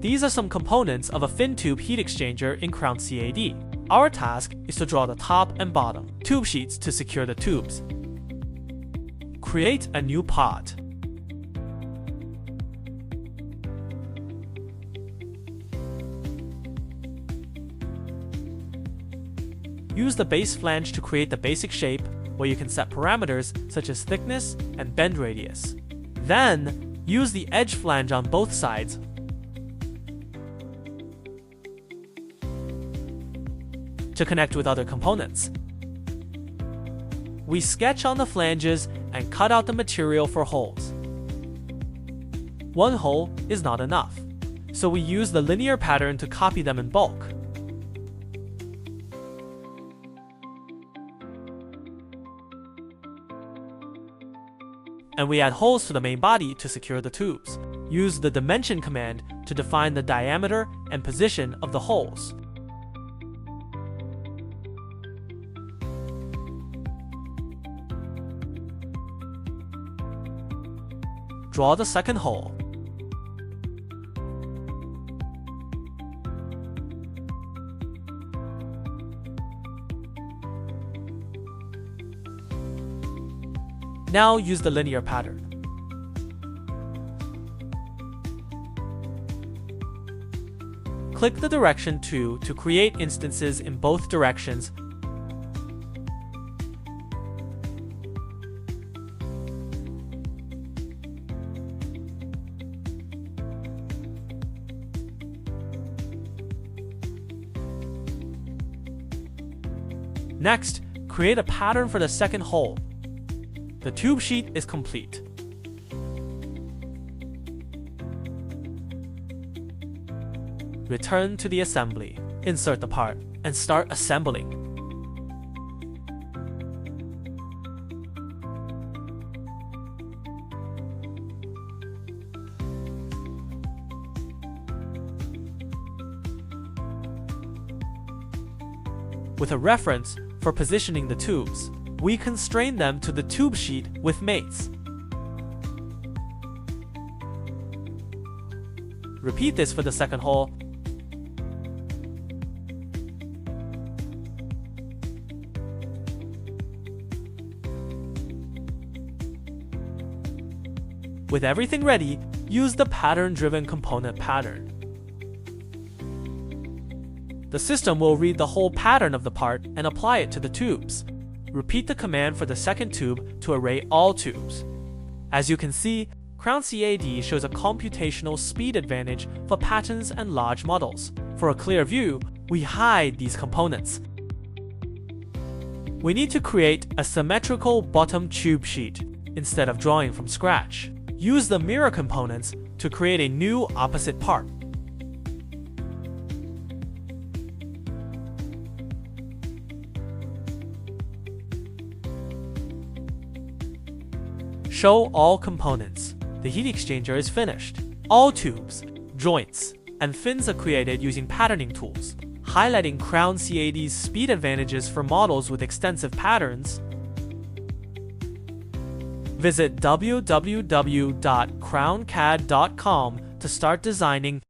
These are some components of a fin tube heat exchanger in CrownCAD. Our task is to draw the top and bottom tube sheets to secure the tubes. Create a new part. Use the base flange to create the basic shape, where you can set parameters such as thickness and bend radius. Then, use the edge flange on both sides to connect with other components. We sketch on the flanges and cut out the material for holes. One hole is not enough, so we use the linear pattern to copy them in bulk. And we add holes to the main body to secure the tubes. Use the dimension command to define the diameter and position of the holes. Draw the second hole. Now use the linear pattern. Click the direction 2 to create instances in both directions. Next, create a pattern for the second hole. The tube sheet is complete. Return to the assembly, insert the part, and start assembling. With a reference for positioning the tubes, we constrain them to the tube sheet with mates. Repeat this for the second hole. With everything ready, use the pattern-driven component pattern. The system will read the whole pattern of the part and apply it to the tubes. Repeat the command for the second tube to array all tubes. As you can see, CrownCAD shows a computational speed advantage for patterns and large models. For a clear view, we hide these components. We need to create a symmetrical bottom tube sheet instead of drawing from scratch. Use the mirror components to create a new opposite part. Show all components. The heat exchanger is finished. All tubes, joints, and fins are created using patterning tools, highlighting CrownCAD's speed advantages for models with extensive patterns. Visit www.crowncad.com to start designing